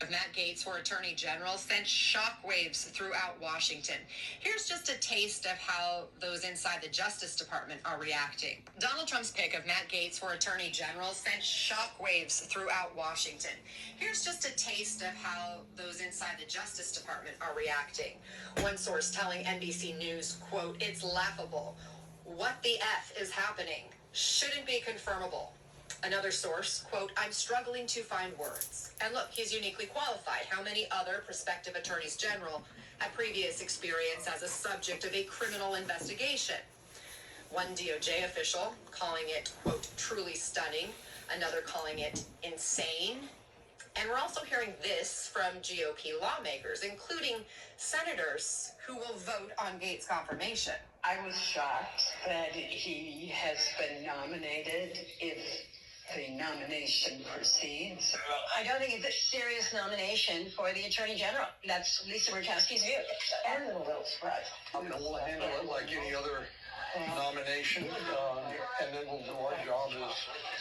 Matt Gaetz for Attorney General sent shockwaves throughout Washington. Here's just a taste of how those inside the Justice Department are reacting. Donald Trump's pick of Matt Gaetz for Attorney General sent shockwaves throughout Washington. Here's just a taste of how those inside the Justice Department are reacting. One source telling NBC News, quote, "It's laughable. What the F is happening? Shouldn't be confirmable." Another source, quote, "I'm struggling to find words. And look, he's uniquely qualified. How many other prospective attorneys general have previous experience as a subject of a criminal investigation?" One DOJ official calling it, quote, "truly stunning." Another calling it insane. And we're also hearing this from GOP lawmakers, including senators who will vote on Gaetz' confirmation. I was shocked that he has been nominated if the nomination proceeds. I don't think it's a serious nomination for the Attorney General. That's Lisa Murkowski's view. I'm a little surprised. I'm going to handle it like any other nomination, and then we'll do our job as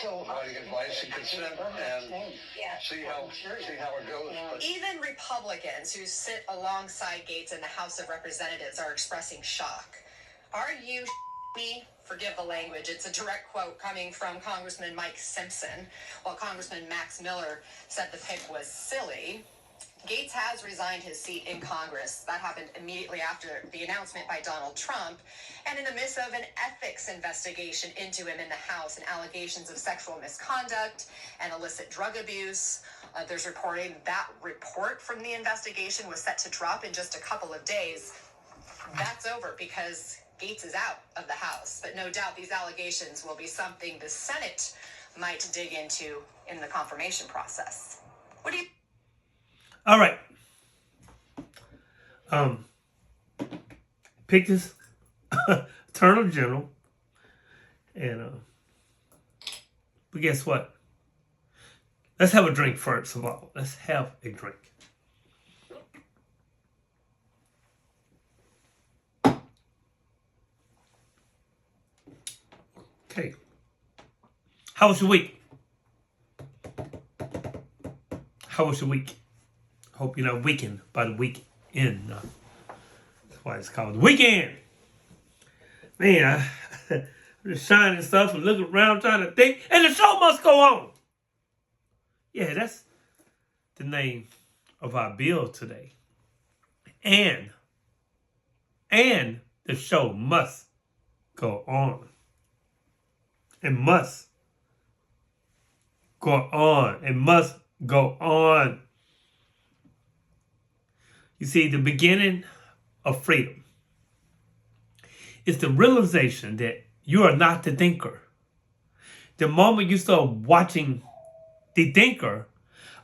providing advice and consent and see how it goes. But even Republicans who sit alongside Gaetz in the House of Representatives are expressing shock. Are you me? Forgive the language. It's a direct quote coming from Congressman Mike Simpson, while Congressman Max Miller said the pick was silly. Gaetz has resigned his seat in Congress. That happened immediately after the announcement by Donald Trump, and in the midst of an ethics investigation into him in the House and allegations of sexual misconduct and illicit drug abuse. There's reporting that report from the investigation was set to drop in just a couple of days. That's over because Gaetz is out of the House, but no doubt these allegations will be something the Senate might dig into in the confirmation process. What do you... All right. Pick this Attorney General, and but guess what? Let's have a drink first of all. Let's have a drink. Okay. How was your week? How was your week? Hope you're not weakened by the weekend. That's why it's called the weekend. Man, I'm just shining stuff and looking around trying to think, and the show must go on. Yeah, that's the name of our bill today. And the show must go on. It must go on. It must go on. You see, the beginning of freedom is the realization that you are not the thinker. The moment you start watching the thinker,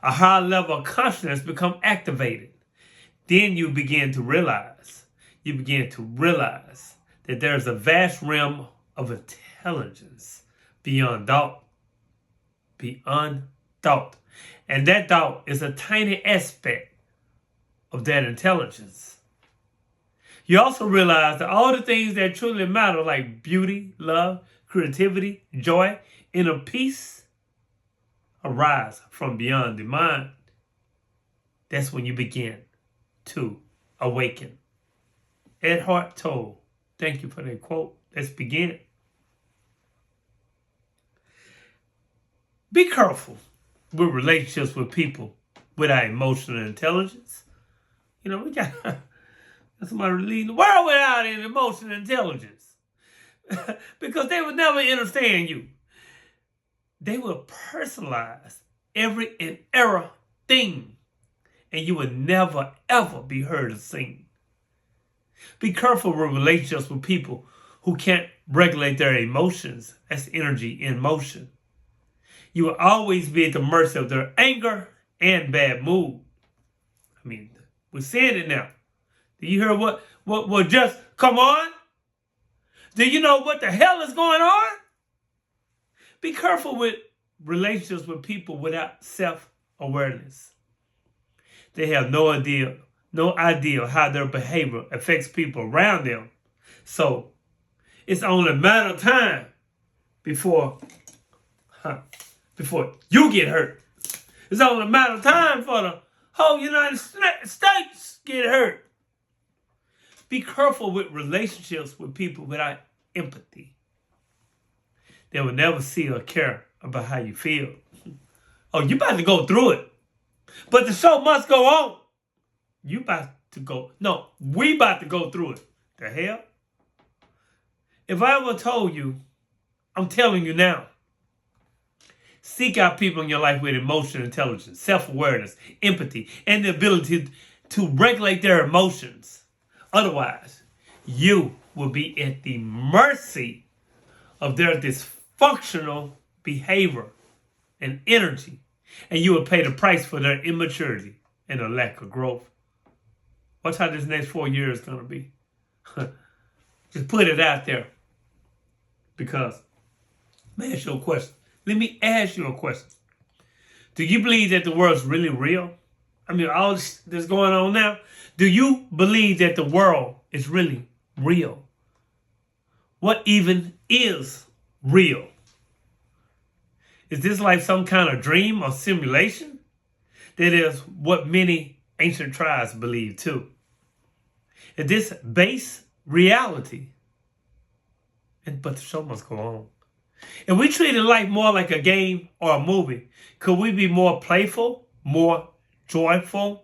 a higher level of consciousness become activated. Then you begin to realize that there's a vast realm of intelligence beyond thought. And that thought is a tiny aspect of that intelligence. You also realize that all the things that truly matter, like beauty, love, creativity, joy, inner peace, arise from beyond the mind. That's when you begin to awaken. Ed Hart Tolle, thank you for that quote. Let's begin. Be careful with relationships with people without emotional intelligence. You know, we got somebody leading the world without any emotional intelligence. Because they would never understand you. They will personalize every and every thing. And you will never, ever be heard or seen. Be careful with relationships with people who can't regulate their emotions. That's energy in motion. You will always be at the mercy of their anger and bad mood. I mean, we're seeing it now. Do you hear what just come on? Do you know what the hell is going on? Be careful with relationships with people without self-awareness. They have no idea how their behavior affects people around them. So it's only a matter of time before you get hurt. It's only a matter of time for the whole United States get hurt. Be careful with relationships with people without empathy. They will never see or care about how you feel. Oh, you about to go through it. But the show must go on. You about to go. No, we about to go through it. The hell? If I ever told you, I'm telling you now. Seek out people in your life with emotional intelligence, self-awareness, empathy, and the ability to regulate their emotions. Otherwise, you will be at the mercy of their dysfunctional behavior and energy, and you will pay the price for their immaturity and a lack of growth. Watch how this next 4 years is going to be. Just put it out there. Because, let me ask you a question. Let me ask you a question. Do you believe that the world's really real? I mean, all this that's going on now. Do you believe that the world is really real? What even is real? Is this like some kind of dream or simulation? That is what many ancient tribes believed too. Is this base reality? But the show must go on. If we treated life more like a game or a movie, could we be more playful, more joyful?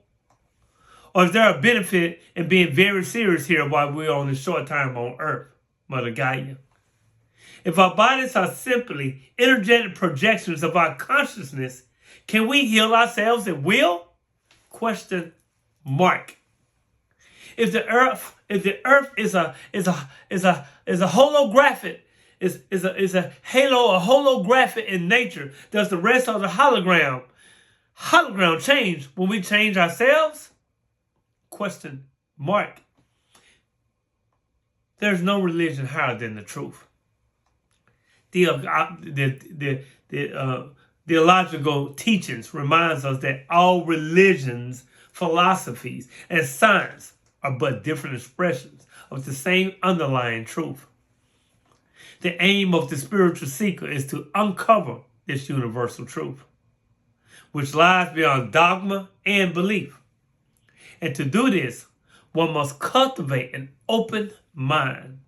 Or is there a benefit in being very serious here while we're on this short time on earth, Mother Gaia? If our bodies are simply energetic projections of our consciousness, can we heal ourselves at will? Question mark. If the earth is a holographic, is a halo, a holographic in nature, does the rest of the hologram change when we change ourselves? Question mark. There's no religion higher than the truth. The theological teachings reminds us that all religions, philosophies, and science are but different expressions of the same underlying truth. The aim of the spiritual seeker is to uncover this universal truth, which lies beyond dogma and belief. And to do this, one must cultivate an open mind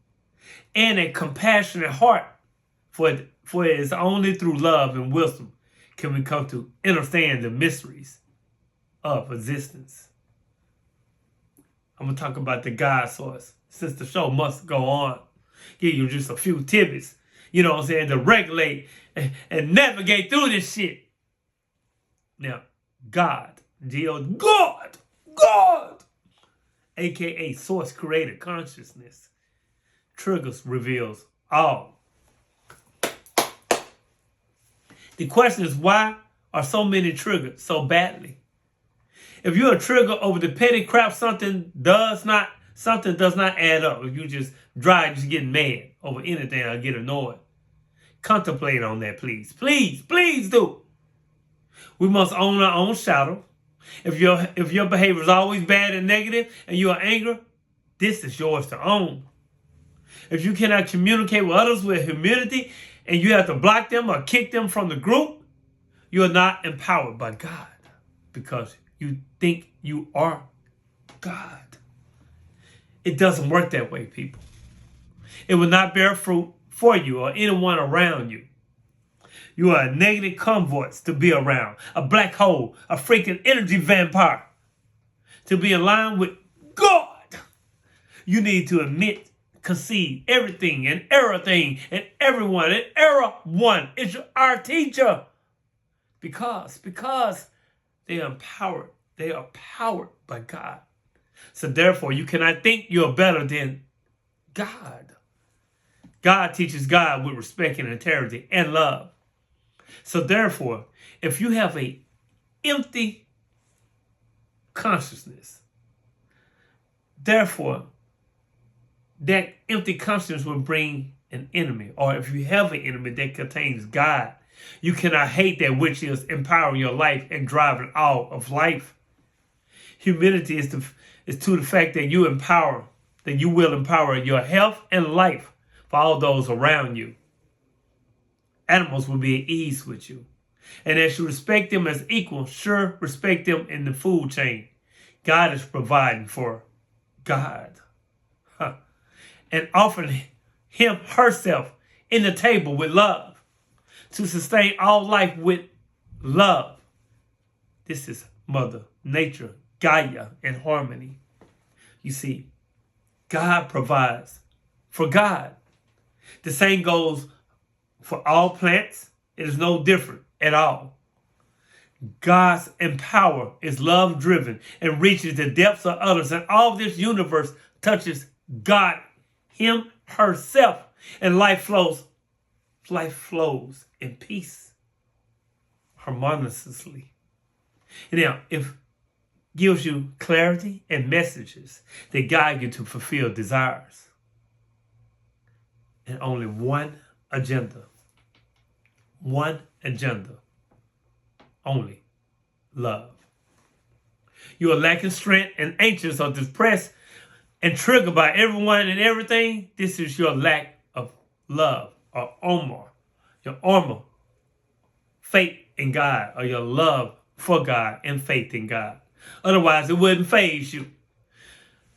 and a compassionate heart, for it is only through love and wisdom can we come to understand the mysteries of existence. I'm going to talk about the God source, since the show must go on. Give you just a few tidbits, you know what I'm saying, to regulate and navigate through this shit. Now, God, God, aka source created consciousness, triggers, reveals all. The question is, why are so many triggered so badly? If you're a trigger over the petty crap, something does not add up. If you just getting mad over anything or get annoyed. Contemplate on that, please. Please do. We must own our own shadow. If your behavior is always bad and negative and you are angry, this is yours to own. If you cannot communicate with others with humility and you have to block them or kick them from the group, you are not empowered by God because you think you are God. It doesn't work that way, people. It will not bear fruit for you or anyone around you. You are a negative convoys to be around, a black hole, a freaking energy vampire. To be aligned with God, you need to admit, concede everything and everything and everyone and everyone is our teacher. Because they are empowered. They are powered by God. So therefore, you cannot think you're better than God. God teaches God with respect and integrity and love. So therefore, if you have a empty consciousness, therefore, that empty consciousness will bring an enemy. Or if you have an enemy that contains God, you cannot hate that which is empowering your life and driving all of life. Humility is to the fact that you will empower your health and life for all those around you. Animals will be at ease with you. And as you respect them as equal, sure, respect them in the food chain. God is providing for God. Huh. And offering him herself in the table with love to sustain all life with love. This is Mother Nature, Gaia, in harmony. You see, God provides for God. The same goes for all plants. It is no different at all. God's empower is love driven and reaches the depths of others, and all this universe touches God, him, herself, and life flows in peace, harmoniously. Now, if gives you clarity and messages that guide you to fulfill desires, and only one agenda, only love. You are lacking strength and anxious or depressed and triggered by everyone and everything. This is your lack of love or your armor, faith in God, or your love for God and faith in God. Otherwise, it wouldn't faze you.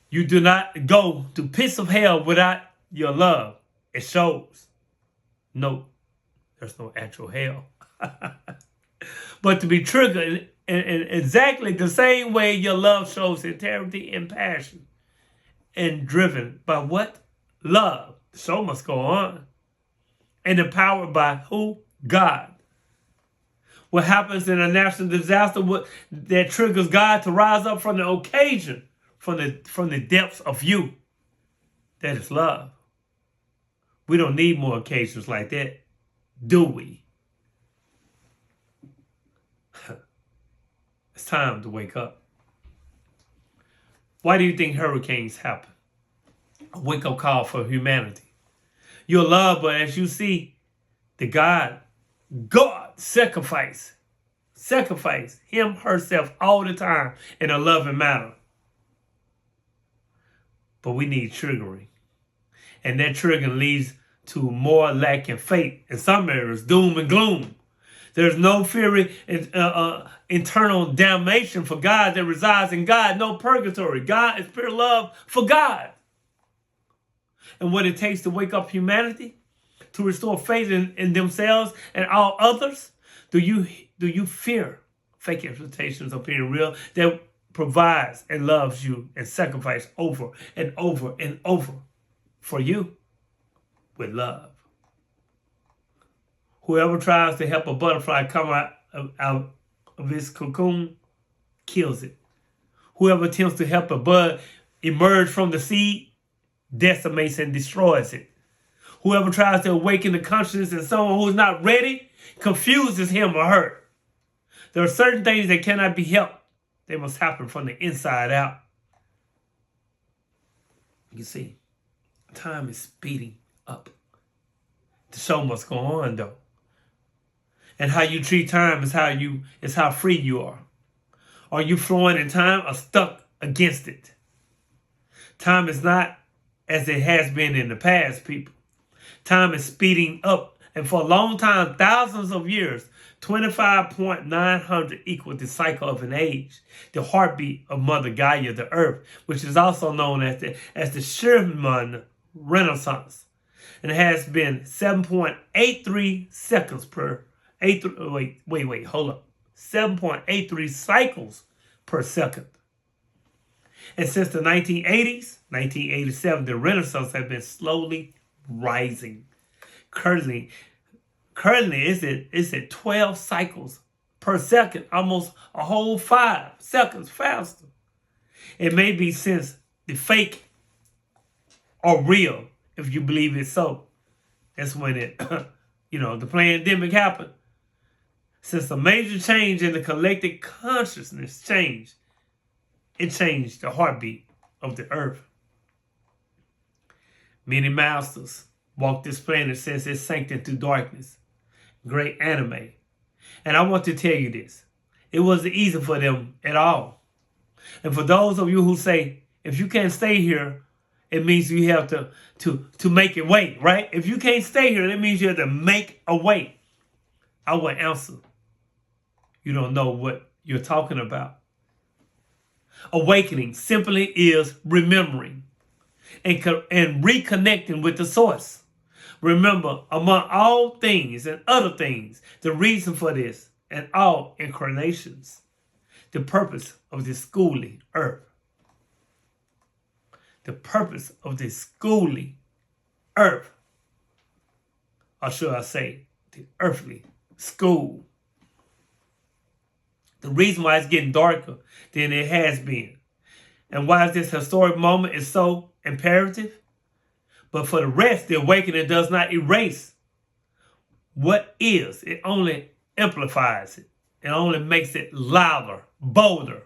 You do not go to pits of hell without your love. It shows. No, there's no actual hell. But to be triggered in exactly the same way your love shows integrity and passion. And driven by what? Love. The show must go on. And empowered by who? God. What happens in a national disaster that triggers God to rise up from the occasion, from the depths of you? That is love. We don't need more occasions like that, do we? It's time to wake up. Why do you think hurricanes happen? A wake-up call for humanity. You're loved, but as you see, the God sacrifice him, herself all the time in a loving manner. But we need triggering. And that triggering leads to more lack in faith. In some areas, doom and gloom. There's no fury, internal damnation for God that resides in God. No purgatory. God is pure love for God. And what it takes to wake up humanity, to restore faith in themselves and all others, do you fear fake expectations of being real that provides and loves you and sacrifices over and over and over for you with love? Whoever tries to help a butterfly come out of its cocoon kills it. Whoever attempts to help a bud emerge from the seed decimates and destroys it. Whoever tries to awaken the consciousness in someone who is not ready confuses him or her. There are certain things that cannot be helped. They must happen from the inside out. You see, time is speeding up. The show must go on, though. And how you treat time is how free you are. Are you flowing in time or stuck against it? Time is not as it has been in the past, people. Time is speeding up. And for a long time, thousands of years, 25,900 equaled the cycle of an age, the heartbeat of Mother Gaia, the Earth, which is also known as the Schumann Renaissance. And it has been 7.83 seconds per 7.83 cycles per second. And since the 1980s, 1987, the Renaissance has been slowly rising. Currently it's at 12 cycles per second, almost a whole 5 seconds faster. It may be since the fake or real, if you believe it so. That's when the pandemic happened. Since a major change in the collective consciousness changed, it changed the heartbeat of the earth. Many masters walked this planet since it sank into darkness. Great anime. And I want to tell you this. It wasn't easy for them at all. And for those of you who say, if you can't stay here, it means you have to make it wait, right? If you can't stay here, that means you have to make a way. I will answer you don't know what you're talking about. Awakening simply is remembering and reconnecting with the source. Remember, among all things and other things, the reason for this and all incarnations, the purpose of this schooling earth. The purpose of this schooling earth, or should I say, the earthly school. The reason why it's getting darker than it has been, and why this historic moment is so imperative. But for the rest, the awakening does not erase what is. It only amplifies it. It only makes it louder, bolder.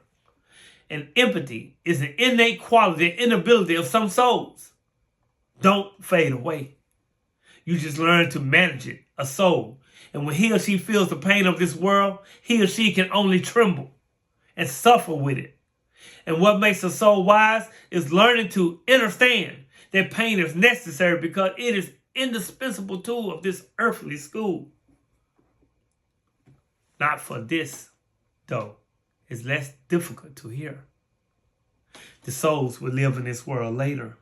And empathy is an innate quality, an inability of some souls. Don't fade away. You just learn to manage it, a soul. And when he or she feels the pain of this world, he or she can only tremble and suffer with it. And what makes a soul wise is learning to understand that pain is necessary because it is indispensable tool of this earthly school. Not for this, though. It's less difficult to hear. The souls will live in this world later.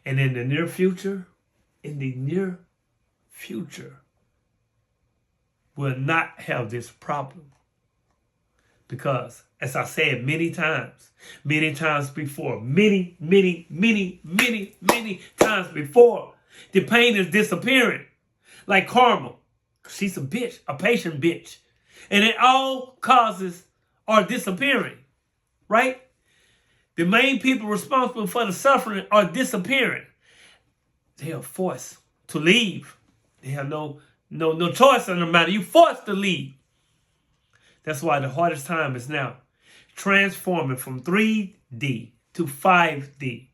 And in the near future, will not have this problem. Because, as I said many times before, many times before, the pain is disappearing. Like karma. She's a bitch, a patient bitch. And it all causes are disappearing. Right? The main people responsible for the suffering are disappearing. They are forced to leave. They have no choice in the matter. You're forced to leave. That's why the hardest time is now. Transforming from 3D to 5D.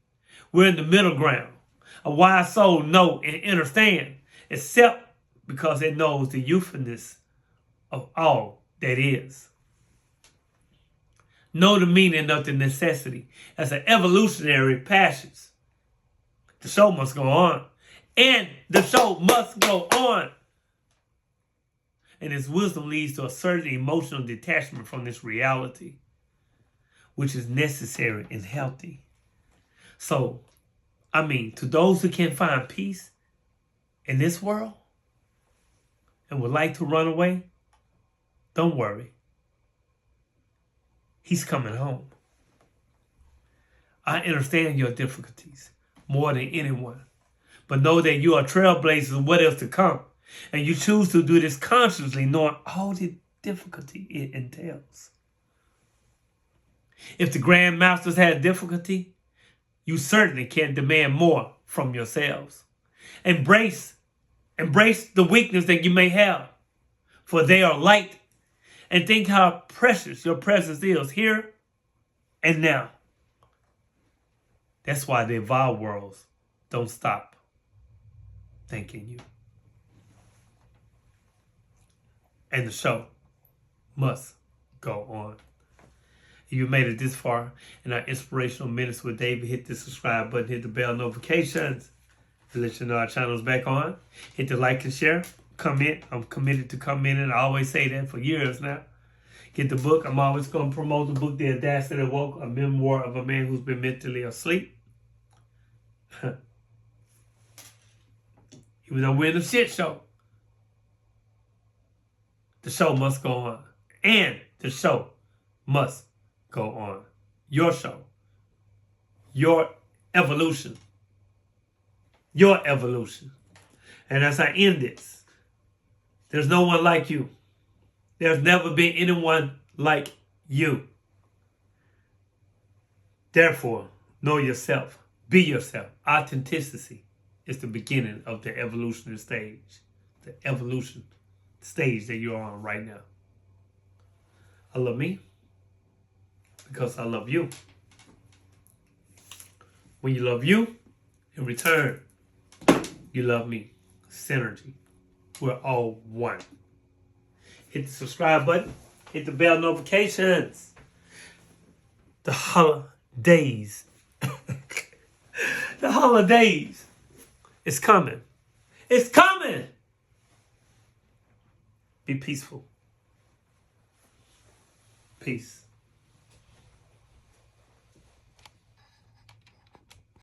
We're in the middle ground. A wise soul know and understand, except because it knows the youthfulness of all that is. Know the meaning of the necessity as an evolutionary passions. The show must go on. And the show must go on. And his wisdom leads to a certain emotional detachment from this reality, which is necessary and healthy. So, to those who can't find peace in this world and would like to run away, don't worry. He's coming home. I understand your difficulties more than anyone. But know that you are trailblazers of what is to come. And you choose to do this consciously, knowing all the difficulty it entails. If the Grand Masters had difficulty, you certainly can demand more from yourselves. Embrace the weakness that you may have, for they are light. And think how precious your presence is here and now. That's why the evolved worlds don't stop thanking you. And the show must go on. If you made it this far in our Inspirational Minutes with David, hit the subscribe button, hit the bell notifications to let you know our channel is back on. Hit the like and share. Comment. I'm committed to commenting. I always say that for years now. Get the book. I'm always going to promote the book, The Audacity Awoke, a memoir of a man who's been mentally asleep. Even though we're in a shit show, the show must go on. And the show must go on. Your show. Your evolution. Your evolution. And as I end this, there's no one like you. There's never been anyone like you. Therefore, know yourself. Be yourself. Authenticity is the beginning of the evolutionary stage. The evolution stage that you're on right now. I love me because I love you. When you love you, in return, you love me. Synergy. We're all one. Hit the subscribe button. Hit the bell notifications. The holidays. The holidays. It's coming. It's coming. Be peaceful. Peace.